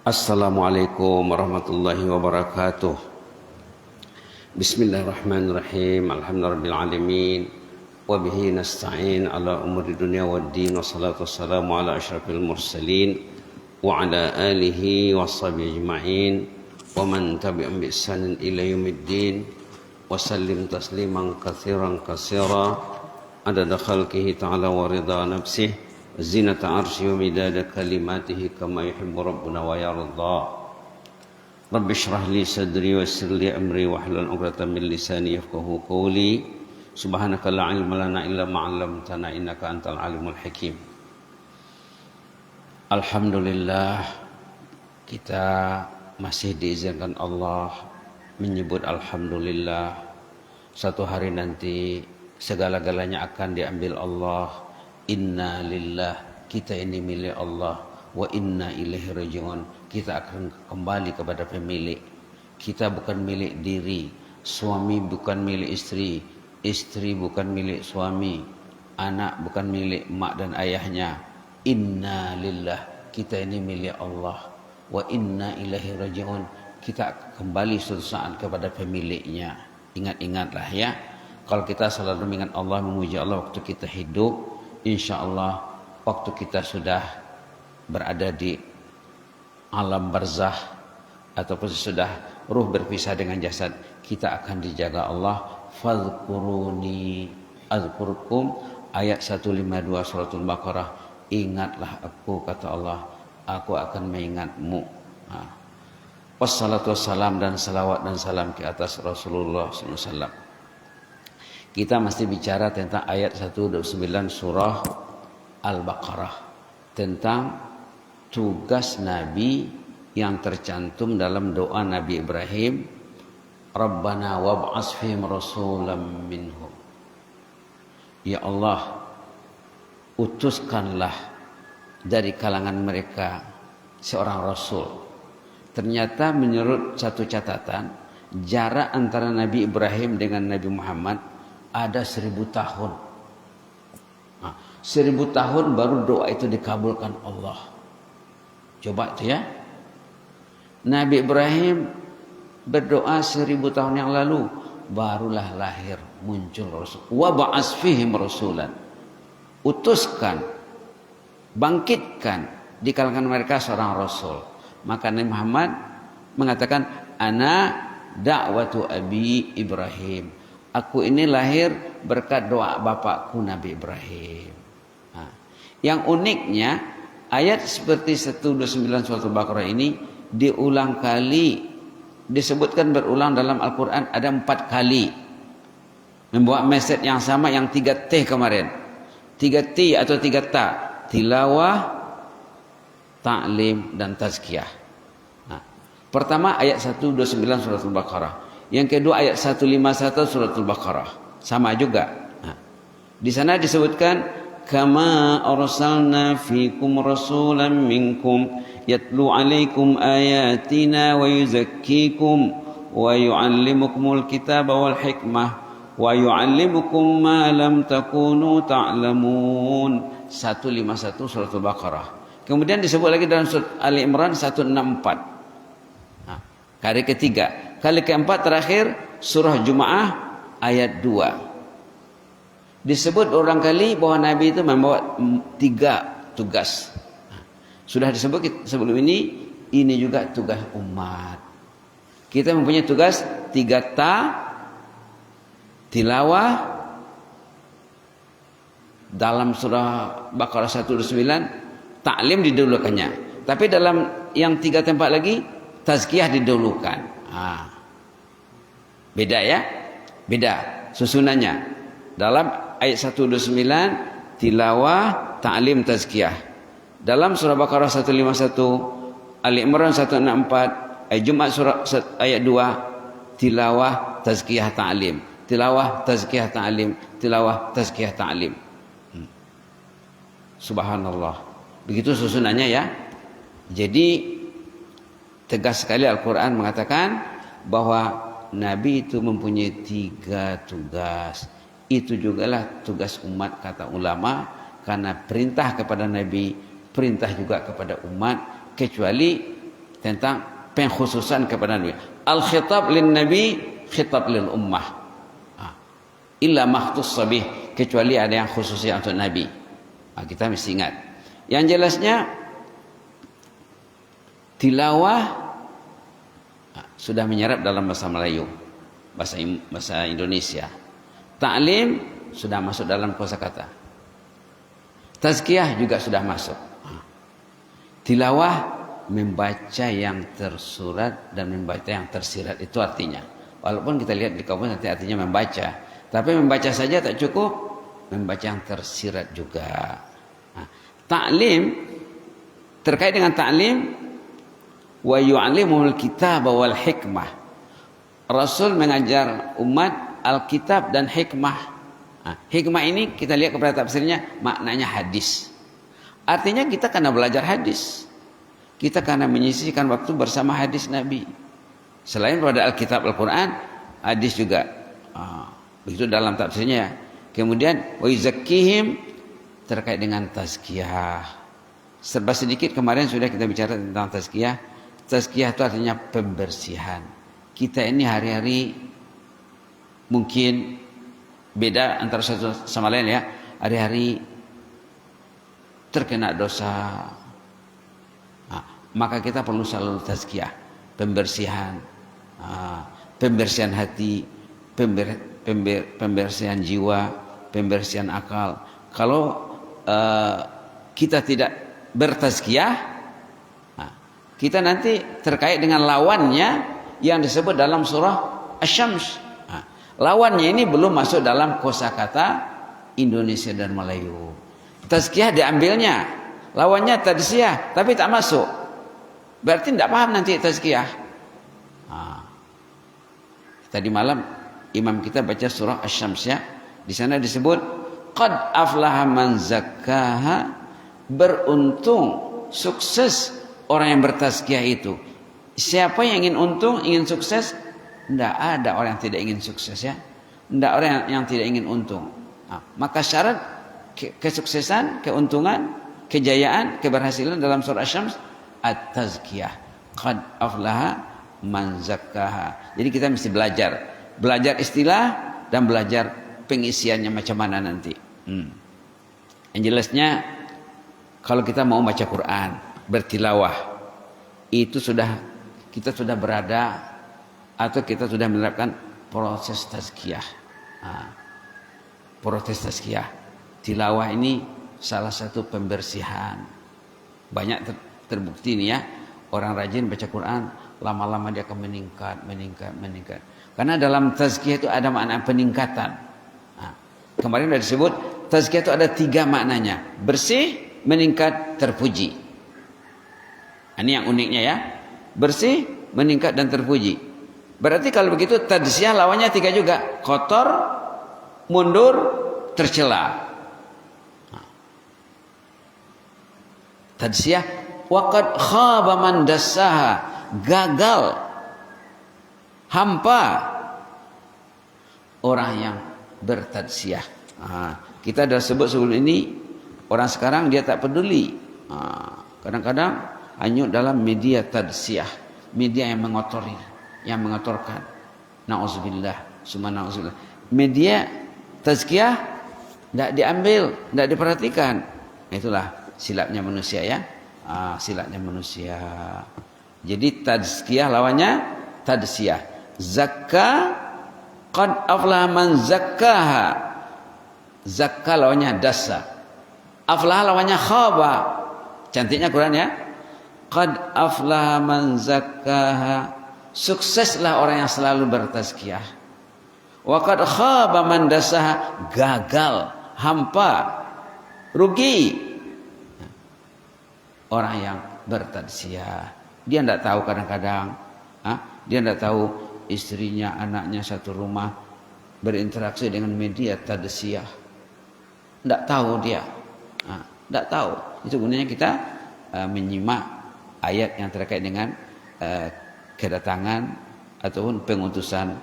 Assalamualaikum warahmatullahi wabarakatuh. Bismillahirrahmanirrahim. Alhamdulillahirabbil alamin. Wa bihi nasta'in ala umuri dunya waddin. Wassalatu wassalamu ala asyrafil mursalin wa ala alihi washabihi ajma'in wa man tabi'ahum bi ihsanin ila yaumiddin. Wa sallim tasliman katsiran katsira adada khalqihi ta'ala wa ridha nafsihi zinata arsy wa midada kalimatihi kama yuhibbu rabbuna wa yarda. Rabbi shrah li sadri wa yassir li amri wahlul 'uqdatam min lisani yafqahu qawli. Subhanaka la ilma lana illa ma 'allamtana innaka antal alimul hakim. Alhamdulillah, kita masih diizinkan Allah menyebut alhamdulillah. Satu hari nanti segala-galanya akan diambil Allah. Inna lillah, kita ini milik Allah. Wa inna ilaihi raji'un, kita akan kembali kepada pemilik. Kita bukan milik diri, suami bukan milik istri, istri bukan milik suami, anak bukan milik mak dan ayahnya. Inna lillah, kita ini milik Allah. Wa inna ilaihi raji'un, kita kembali suatu saat kepada pemiliknya. Ingat-ingatlah ya, kalau kita selalu mengingat Allah, memuji Allah waktu kita hidup, insya Allah waktu kita sudah berada di alam barzah ataupun sudah ruh berpisah dengan jasad, kita akan dijaga Allah. Fadhkuruni azkurkum, ayat 152 suratul Baqarah. Ingatlah aku, kata Allah, aku akan mengingatmu. Wassalatu wassalam, dan salawat dan salam ke atas Rasulullah SAW. Kita masih bicara tentang ayat 129 surah Al-Baqarah, tentang tugas Nabi yang tercantum dalam doa Nabi Ibrahim, Rabbana wab'as fihim rasulam minhum. Ya Allah, utuskanlah dari kalangan mereka seorang rasul. Ternyata menurut satu catatan, jarak antara Nabi Ibrahim dengan Nabi Muhammad ada 1000 tahun. 1000 tahun baru doa itu dikabulkan Allah. Coba itu ya. Nabi Ibrahim berdoa 1000 tahun yang lalu, barulah lahir, muncul Rasul. Wa ba'as fihim rasulan. Utuskan, bangkitkan di kalangan mereka seorang Rasul. Maka Nabi Muhammad mengatakan, ana da'watu abi Ibrahim. Aku ini lahir berkat doa bapakku Nabi Ibrahim. Yang uniknya, ayat seperti 129 surat Al-Baqarah ini diulang kali, disebutkan berulang dalam Al-Quran ada 4 kali. Membawa message yang sama, yang 3 T kemarin. 3 T atau 3 ta. Tilawah, ta'lim, dan tazkiyah. Pertama ayat 129 surat Al-Baqarah. Yang kedua ayat 151 surat Al-Baqarah. Sama juga. Di sana disebutkan, kama arsalna fikum rasulan minkum yatlu alaikum ayatina wa yuzakkikum wa yuallimukumul kitaba wal hikmah wa yuallimukum ma lam takunu ta'lamun. 151 surat Al-Baqarah. Kemudian disebut lagi dalam surat Ali Imran 164. Kali ketiga. Kali keempat terakhir surah Jumaah ayat 2. Disebut berulang kali bahwa Nabi itu membawa 3 tugas. Sudah disebut sebelum ini juga tugas umat. Kita mempunyai tugas 3 ta, tilawah dalam surah Baqarah 129, ta'lim didahulukannya. Tapi dalam yang 3 tempat lagi tazkiyah didahulukan. Beda ya, beda susunannya. Dalam ayat 129 tilawah, ta'lim, tazkiyah. Dalam surah Baqarah 151, Ali Imran 164, ayat Jumat surah ayat 2, tilawah, tazkiyah, ta'lim. Tilawah, tazkiyah, ta'lim. Tilawah, tazkiyah, ta'lim. Subhanallah. Begitu susunannya ya. Jadi tegas sekali Al-Quran mengatakan bahwa Nabi itu mempunyai 3 tugas. Itu jugalah tugas umat, kata ulama, karena perintah kepada Nabi, perintah juga kepada umat, kecuali tentang pengkhususan kepada Nabi. Al-khitab lin Nabi, khitab lil ummah. Illa makhtussa bih, kecuali ada yang khususnya untuk Nabi. Kita mesti ingat. Yang jelasnya tilawah sudah menyerap dalam bahasa Melayu, bahasa Indonesia. Ta'lim sudah masuk dalam kosakata. Tazkiyah juga sudah masuk. Tilawah membaca yang tersurat dan membaca yang tersirat, itu artinya. Walaupun kita lihat di kamus nanti artinya membaca, tapi membaca saja tak cukup, membaca yang tersirat juga. Ta'lim, terkait dengan ta'lim, wa yu'allimul kitab wal hikmah. Rasul mengajar umat Alkitab dan hikmah. Hikmah ini kita lihat kepada tafsirnya, maknanya hadis. Artinya kita karena belajar hadis, kita karena menyisihkan waktu bersama hadis Nabi. Selain pada Alkitab Al-Quran, hadis juga. Begitu dalam tafsirnya. Kemudian wa yuzakkihim, terkait dengan tazkiyah. Serba sedikit kemarin sudah kita bicara tentang tazkiyah. Tazkiyah itu artinya pembersihan. Kita ini hari-hari mungkin beda antara satu sama lain ya. Hari-hari terkena dosa. Maka kita perlu selalu tazkiyah, pembersihan, pembersihan hati, pembersihan jiwa, pembersihan akal. Kalau kita tidak bertazkiyah, kita nanti terkait dengan lawannya yang disebut dalam surah Asy-Syams. Lawannya ini belum masuk dalam kosakata Indonesia dan Melayu. Tazkiyah diambilnya, lawannya tadzkiyah, tapi tak masuk. Berarti tidak paham nanti tazkiyah. Tadi malam imam kita baca surah Asy-Syams ya. Di sana disebut qad aflaha man zakkaha, beruntung, sukses orang yang bertazkiyah itu. Siapa yang ingin untung, ingin sukses? Tidak ada orang yang tidak ingin sukses ya. Tidak orang yang tidak ingin untung. Maka syarat kesuksesan, keuntungan, kejayaan, keberhasilan dalam surah Asy-Syams at-tazkiyah. Qad aflaha man zakkaha. Jadi kita mesti belajar istilah dan belajar pengisiannya macam mana nanti. Yang jelasnya kalau kita mau baca Quran, bertilawah, itu kita sudah berada atau kita sudah menerapkan proses tazkiyah. Proses tazkiyah. Tilawah ini salah satu pembersihan. Banyak terbukti nih ya, orang rajin baca Quran, lama-lama dia akan meningkat. Karena dalam tazkiyah itu ada makna peningkatan. Kemarin sudah disebut tazkiyah itu ada 3 maknanya. Bersih, meningkat, terpuji. Ini yang uniknya ya. Bersih, meningkat, dan terpuji. Berarti kalau begitu tadzkiyah lawannya 3 juga. Kotor, mundur, tercela. Tadzkiyah waqad khaba man dassaha, gagal, hampa orang yang bertadzkiyah. Kita dah sebut sebelum ini, orang sekarang dia tak peduli. Kadang-kadang hanyut dalam media tadzkiyah, media yang mengotori, yang mengotorkan. Nauzubillah, summa nauzubillah. Media tazkiyah tidak diambil, tidak diperhatikan. Itulah silapnya manusia ya. Silapnya manusia. Jadi tazkiyah lawannya tadzkiyah. Zakka, qad aflaha man zakkaha. Zakka lawannya dasa. Aflaha lawannya khaba. Cantiknya Quran ya. Qad aflaha man zakkaha. Sukseslah orang yang selalu bertazkiyah. Wa qad khaba man dasaha, gagal, hampa, rugi. Orang yang bertadzkiyah, dia tidak tahu kadang-kadang, dia tidak tahu istrinya, anaknya satu rumah berinteraksi dengan media tadzkiyah. Tidak tahu dia, tidak tahu. Itu gunanya kita menyimak ayat yang terkait dengan kedatangan ataupun pengutusan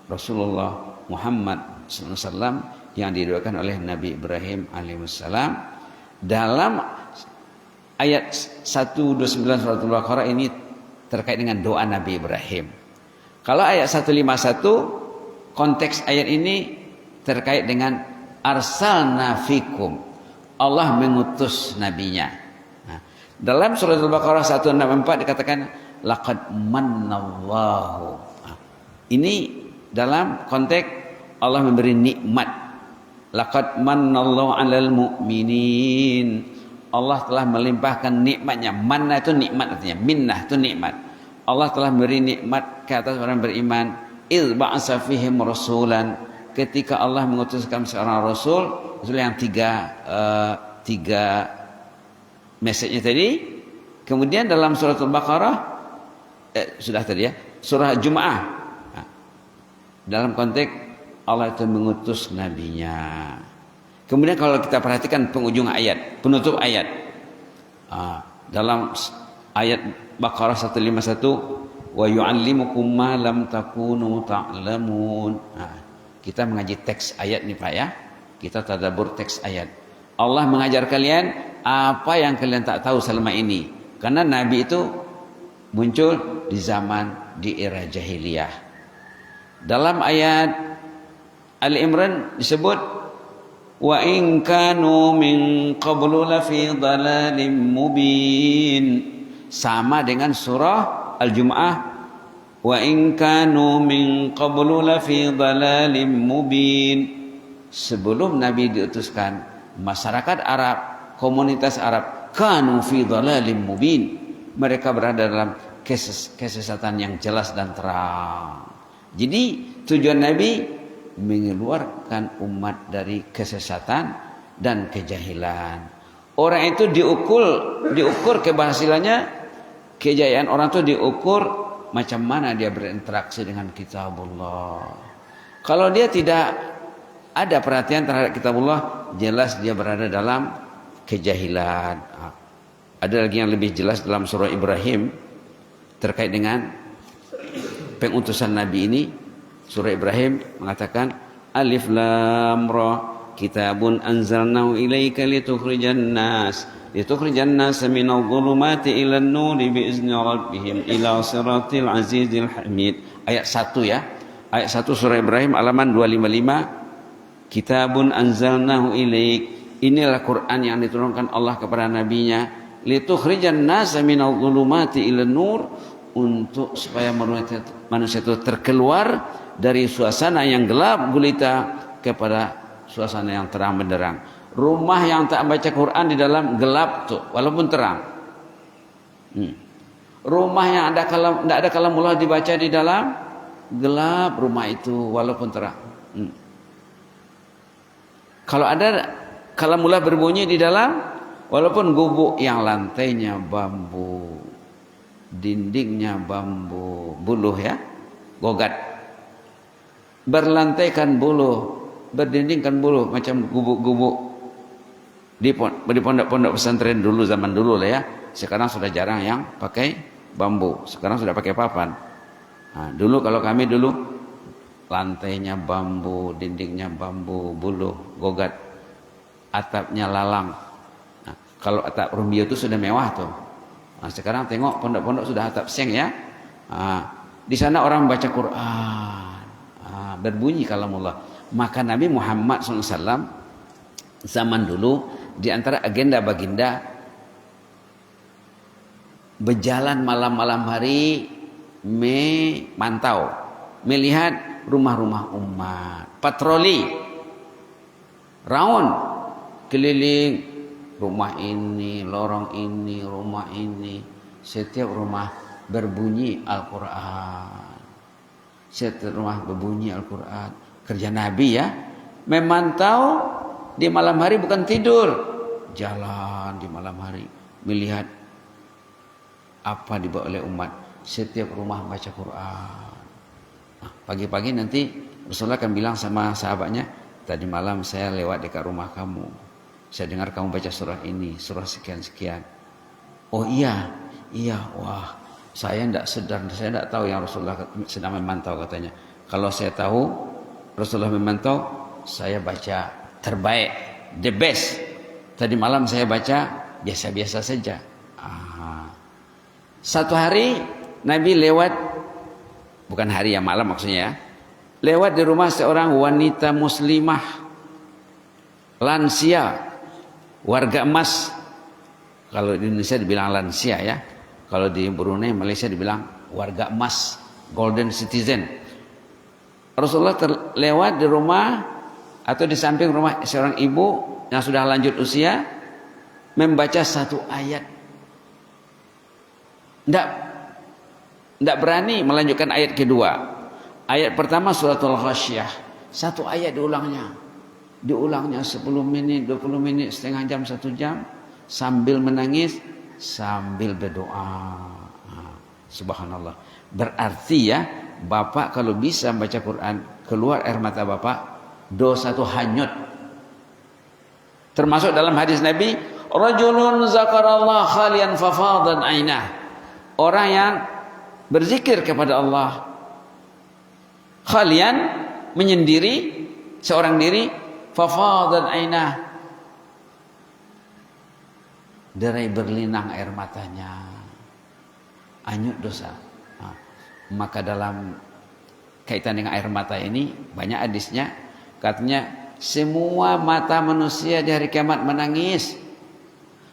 Rasulullah Muhammad SAW yang didoakan oleh Nabi Ibrahim alaihissalam. Dalam ayat 129 surat Al-Baqarah ini terkait dengan doa Nabi Ibrahim. Kalau ayat 151, konteks ayat ini terkait dengan arsalna fikum, Allah mengutus nabinya. Nah, dalam surat Al-Baqarah 164 dikatakan laqad mannallahu. Nah, ini dalam konteks Allah memberi nikmat. Laqad mannallahu 'alal mu'minin. Allah telah melimpahkan nikmatnya. Manna itu nikmat artinya. Minnah itu nikmat. Allah telah memberi nikmat ke atas orang beriman. Idz ba'atsa fihim rasulan. Ketika Allah mengutuskan seorang rasul yang tiga message-nya tadi. Kemudian dalam surat Al-Baqarah sudah tadi ya, surah Jumu'ah. Nah, dalam konteks Allah itu mengutus nabinya. Kemudian kalau kita perhatikan penghujung ayat, penutup ayat. Dalam ayat Baqarah 151, wa yu'allimukum ma lam takunu ta'lamun. Kita mengaji teks ayat nih Pak ya. Kita tadabbur teks ayat. Allah mengajar kalian apa yang kalian tak tahu selama ini. Karena Nabi itu muncul di era jahiliyah. Dalam ayat Ali Imran disebut wa in kanu min qablu lafi dhalalin mubin. Sama dengan surah Al-Jumu'ah wa in kanu min qablu lafi dhalalin mubin. Sebelum Nabi diutuskan, masyarakat Arab, komunitas Arab kanu fi dhalalin mubin. Mereka berada dalam kesesatan yang jelas dan terang. Jadi tujuan Nabi mengeluarkan umat dari kesesatan dan kejahilan. Orang itu diukur keberhasilannya, kejayaan orang itu diukur macam mana dia berinteraksi dengan kitabullah. Kalau dia tidak ada perhatian terhadap kitabullah, jelas dia berada dalam kejahilan. Ada lagi yang lebih jelas dalam surah Ibrahim terkait dengan pengutusan Nabi ini. Surah Ibrahim mengatakan Alif Lam Ra kitabun anzalnahu ilaika litukhrijan nas minadh dhulumati ilan nuri biizni rabbihim ila siratil azizil hamid. Ayat 1 ya. Ayat 1 surah Ibrahim halaman 255. Kitabun anzalnahu ilaik. Inilah Quran yang diturunkan Allah kepada nabinya, litukhrijan nas minadh dhulumati ilan nur, untuk supaya manusia itu terkeluar dari suasana yang gelap gulita kepada suasana yang terang benderang. Rumah yang tak baca Quran di dalam gelap tuh, walaupun terang. Rumah yang tidak ada kalamullah dibaca di dalam gelap, rumah itu walaupun terang. Kalau ada kalamullah berbunyi di dalam, walaupun gubuk yang lantainya bambu, dindingnya bambu, buluh ya, gogat, berlantaikan buluh, berdindingkan buluh, macam gubuk-gubuk di pondok-pondok pesantren dulu, zaman dulu lah ya. Sekarang sudah jarang yang pakai bambu, sekarang sudah pakai papan. Nah, dulu kalau kami dulu lantainya bambu, dindingnya bambu, buluh, gogat, atapnya lalang. Nah, kalau atap rumbio itu sudah mewah tuh. Nah, sekarang tengok pondok-pondok sudah atap seng ya. Di sana orang baca Quran, berbunyi kalamullah. Maka Nabi Muhammad SAW zaman dulu di antara agenda baginda berjalan malam-malam hari, memantau, melihat rumah-rumah umat, patroli, round, keliling rumah ini, lorong ini, rumah ini. Setiap rumah berbunyi Al-Quran. Setiap rumah berbunyi Al-Quran. Kerja Nabi ya, memantau di malam hari, bukan tidur, jalan di malam hari, melihat apa dibawa oleh umat. Setiap rumah baca Quran. Nah, pagi-pagi nanti Rasulullah akan bilang sama sahabatnya, tadi malam saya lewat dekat rumah kamu, saya dengar kamu baca surah ini, surah sekian-sekian. Oh iya, wah, saya tidak sedar, saya tidak tahu yang Rasulullah sedang memantau katanya. Kalau saya tahu Rasulullah memantau, saya baca terbaik, the best. Tadi malam saya baca biasa-biasa saja. Satu hari Nabi lewat, bukan hari ya, malam maksudnya ya, lewat di rumah seorang wanita muslimah lansia, warga emas. Kalau di Indonesia dibilang lansia ya, kalau di Brunei Malaysia dibilang warga emas, golden citizen. Rasulullah lewat di rumah atau di samping rumah seorang ibu yang sudah lanjut usia, membaca satu ayat. Tidak berani melanjutkan ayat kedua. Ayat pertama suratul Ghasyiyah, satu ayat diulangnya 10 menit, 20 menit, setengah jam, 1 jam, sambil menangis, sambil berdoa. Subhanallah. Berarti ya, Bapak kalau bisa baca Quran, keluar air mata Bapak, dosa itu hanyut. Termasuk dalam hadis Nabi, rajulun zakarallah khalian fafadan ainah. Orang yang berzikir kepada Allah khalian, menyendiri, seorang diri, fafadan ainah, derai berlinang air matanya, hanyut dosa. Maka dalam kaitan dengan air mata ini banyak hadisnya, katanya semua mata manusia di hari kiamat menangis.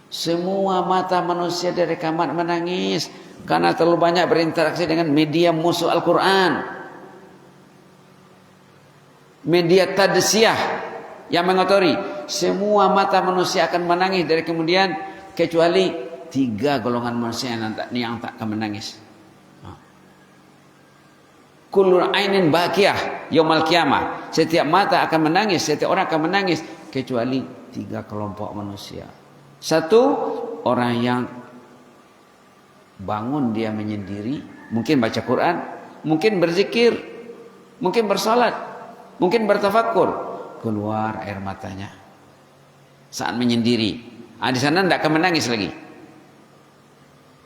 Semua mata manusia di hari kiamat menangis karena terlalu banyak berinteraksi dengan media musuh Al-Quran, media tadsyiyah yang mengotori. Semua mata manusia akan menangis dari kemudian, kecuali 3 golongan manusia yang tak akan menangis. Kullu ainin bakiyah yaumal qiyamah. Setiap mata akan menangis, setiap orang akan menangis, kecuali 3 kelompok manusia. 1, orang yang bangun dia menyendiri, mungkin baca Quran, mungkin berzikir, mungkin bersalat, mungkin bertafakkur, keluar air matanya saat menyendiri. Di sana tidak akan menangis lagi.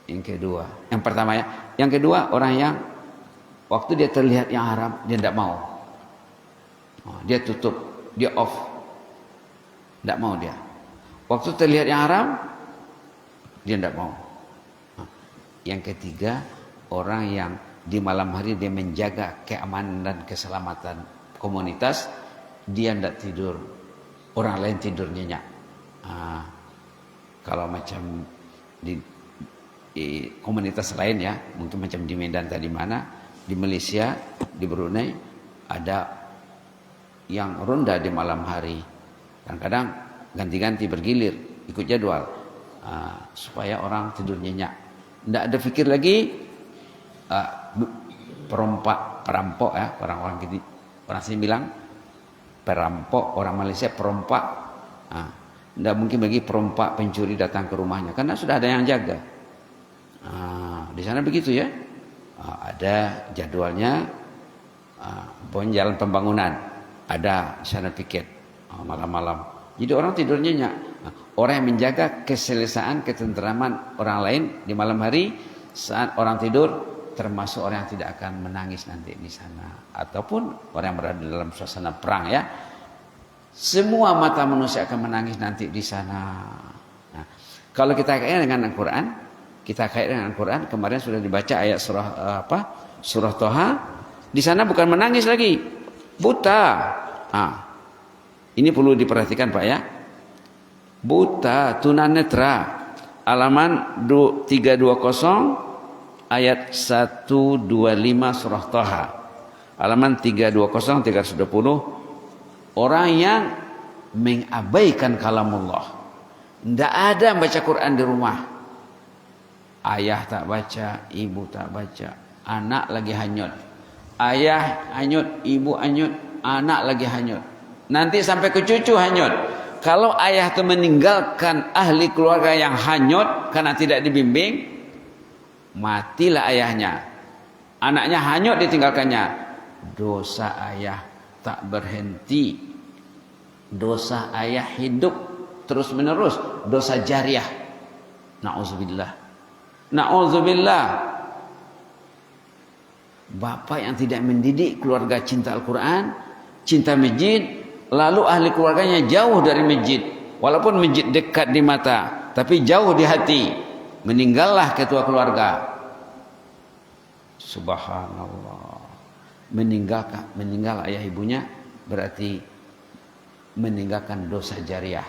Yang kedua, yang pertama ya. Yang kedua, orang yang waktu dia terlihat yang haram, dia tidak mau. Dia tutup, dia off. Tidak mau dia. Waktu terlihat yang haram, dia tidak mau. Yang ketiga, orang yang di malam hari dia menjaga keamanan dan keselamatan komunitas, dia tidak tidur, orang lain tidur nyenyak. Kalau macam di komunitas lain ya, mungkin macam di Medan tadi mana, di Malaysia, di Brunei, ada yang ronda di malam hari. Kadang-kadang ganti-ganti bergilir, ikut jadwal, supaya orang tidur nyenyak. Tidak ada fikir lagi perampok ya, orang-orang gitu. Orang sini bilang perampok, orang Malaysia perompak. Tidak mungkin bagi perompak pencuri datang ke rumahnya, karena sudah ada yang jaga. Di sana begitu ya. Ada jadwalnya, pokoknya jalan pembangunan, ada sana piket malam-malam. Jadi orang tidur nyenyak. Orang yang menjaga keselesaan, ketenteraman orang lain di malam hari saat orang tidur, termasuk orang yang tidak akan menangis nanti di sana, ataupun orang yang berada dalam suasana perang ya. Semua mata manusia akan menangis nanti di sana. Nah, kalau kita kaitkan dengan Al-Quran, kemarin sudah dibaca ayat surah Toha. Di sana bukan menangis lagi, buta. Ini perlu diperhatikan Pak ya. Buta, tunanetra, halaman 320 ayat 125 surah Toha. Halaman 320 320. Orang yang mengabaikan kalamullah. Tidak ada baca Quran di rumah. Ayah tak baca, ibu tak baca, anak lagi hanyut. Ayah hanyut, ibu hanyut, anak lagi hanyut. Nanti sampai ke cucu hanyut. Kalau ayah itu meninggalkan ahli keluarga yang hanyut karena tidak dibimbing, matilah ayahnya. Anaknya hanyut ditinggalkannya. Dosa ayah tak berhenti. Dosa ayah hidup terus menerus. Dosa jariah. Na'udzubillah. Na'udzubillah. Bapak yang tidak mendidik keluarga cinta Al-Quran, cinta masjid, lalu ahli keluarganya jauh dari masjid. Walaupun masjid dekat di mata, tapi jauh di hati. Meninggallah ketua keluarga. Subhanallah. Meninggal ayah ibunya berarti meninggalkan dosa jariah.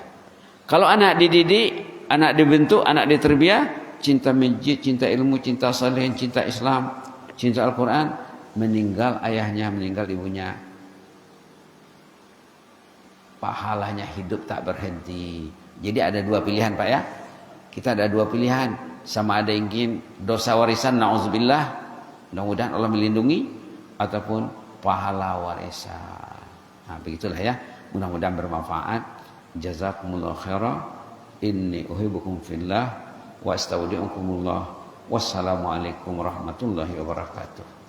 Kalau anak dididik, anak dibentuk, anak diterbiah, cinta masjid, cinta ilmu, cinta salihin, cinta Islam, cinta Al-Quran, meninggal ayahnya, meninggal ibunya, pahalanya hidup tak berhenti. Jadi ada dua pilihan Pak ya. Kita ada dua pilihan. Sama ada yang ingin dosa warisan, na'udzubillah, mudah-mudahan Allah melindungi, ataupun pahala warisan. Nah begitulah ya. Mudah-mudahan bermanfaat. Jazakumullah khairan. Inni uhibbukum fillah wa astaudiukumullah. Wassalamualaikum warahmatullahi wabarakatuh.